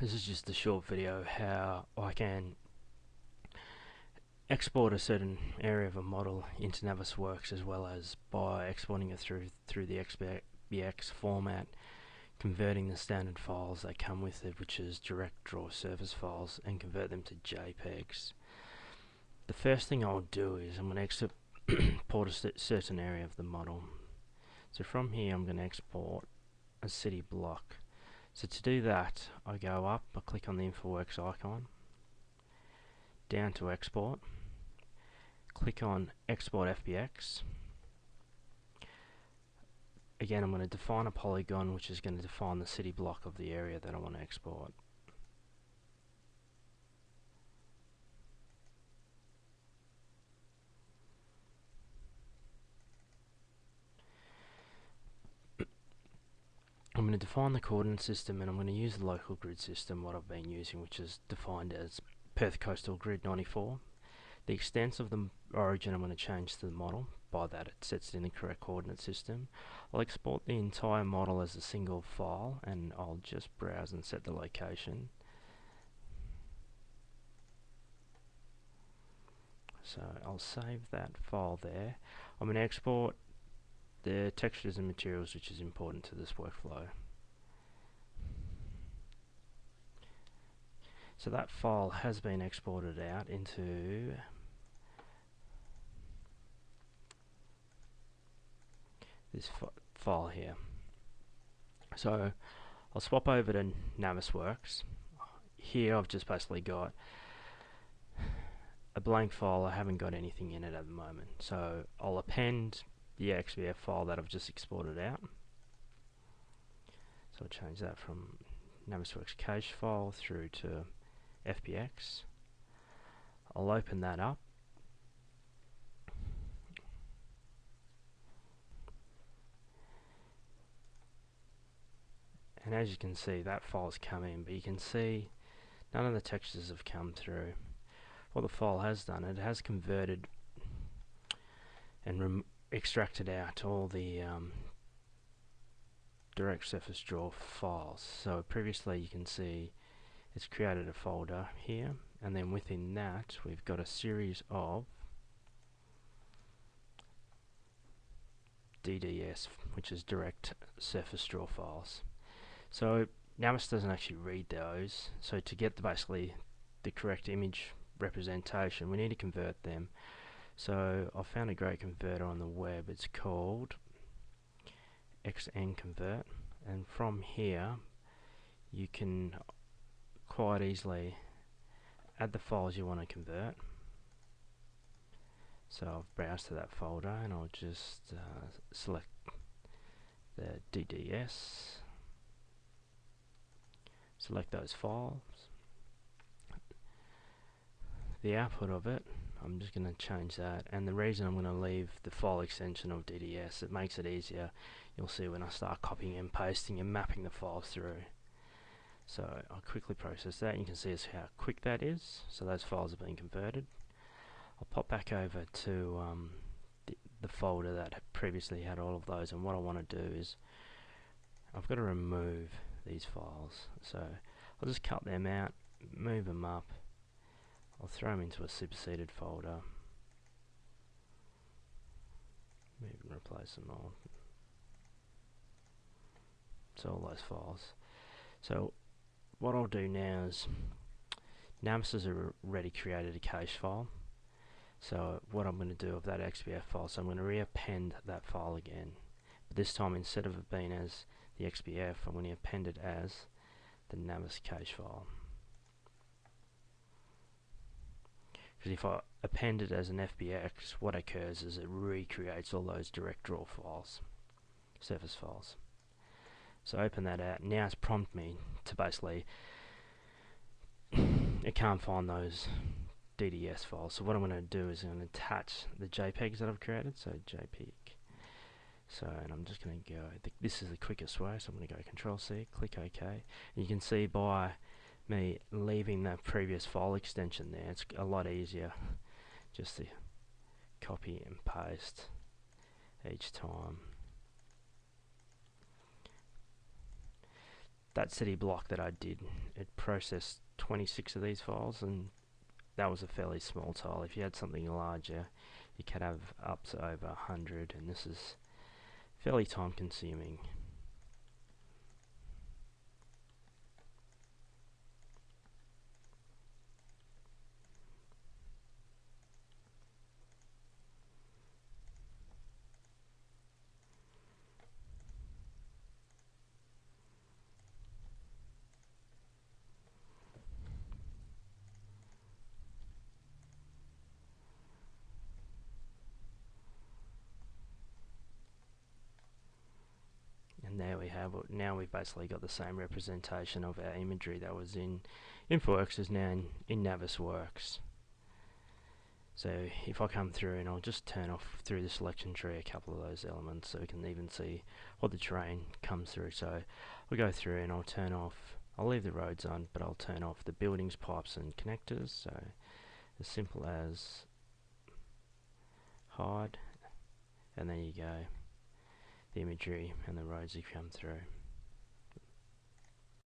This is just a short video how I can export a certain area of a model into Navisworks, as well as by exporting it through the XBX format, converting the standard files that come with it, which is direct draw surface files, and convert them to JPEGs. The first thing I'll do is I'm going to export a certain area of the model. So from here I'm going to export a city block. So to do that, I go up, I click on the Infraworks icon, down to export, click on export FBX. Again, I'm going to define a polygon which is going to define the city block of the area that I want to export. I'm going to define the coordinate system, and I'm going to use the local grid system, what I've been using, which is defined as Perth Coastal Grid 94. The extent of the origin I'm going to change to the model. By that, it sets it in the correct coordinate system. I'll export the entire model as a single file, and I'll just browse and set the location. So I'll save that file there. I'm going to export the textures and materials, which is important to this workflow. So that file has been exported out into this file here. So I'll swap over to Navisworks. Here I've just basically got a blank file. I haven't got anything in it at the moment. So I'll append the XBF file that I've just exported out. So I'll change that from Navisworks cache file through to FBX. I'll open that up. And as you can see, that file's come in, but you can see none of the textures have come through. What the file has done, it has converted and extracted out all the direct surface draw files. So previously you can see it's created a folder here, and then within that we've got a series of DDS, which is direct surface draw files. So Navis doesn't actually read those, so to get basically the correct image representation, we need to convert them. So I found a great converter on the web. It's called XNConvert, and from here you can quite easily add the files you want to convert. So I've browsed to that folder, and I'll just select the DDS, select those files. The output of it, I'm just going to change that, and the reason I'm going to leave the file extension of DDS, it makes it easier. You'll see when I start copying and pasting and mapping the files through. So I'll quickly process that, and you can see how quick that is. So those files have been converted. I'll pop back over to the folder that previously had all of those, and what I want to do is I've got to remove these files. So I'll just cut them out, move them up, I'll throw them into a superseded folder, move and replace them all. So all those files. So what I'll do now is Navis has already created a cache file. So what I'm going to do of that XBF file, so I'm going to reappend that file again. But this time, instead of it being as the XBF, I'm going to append it as the Navis cache file. Because if I append it as an FBX, what occurs is it recreates all those direct draw files, surface files. So open that out. Now it's prompted me to basically, it can't find those DDS files. So what I'm going to do is I'm going to attach the JPEGs that I've created. So JPEG. So, and I'm just going to go, this is the quickest way, so I'm going to go Control-C, click OK. And you can see by me leaving that previous file extension there, it's a lot easier just to copy and paste each time. that city block that I did, it processed 26 of these files, and that was a fairly small tile. If you had something larger, you could have up to over 100, and this is fairly time consuming. And there we have it. Now we've basically got the same representation of our imagery that was in Infraworks is now in Navisworks. So if I come through and I'll just turn off through the selection tree a couple of those elements so we can even see what the terrain comes through. So I'll go through and I'll turn off, I'll leave the roads on, but I'll turn off the buildings, pipes and connectors. So as simple as hide, and there you go, the imagery and the roads you come through.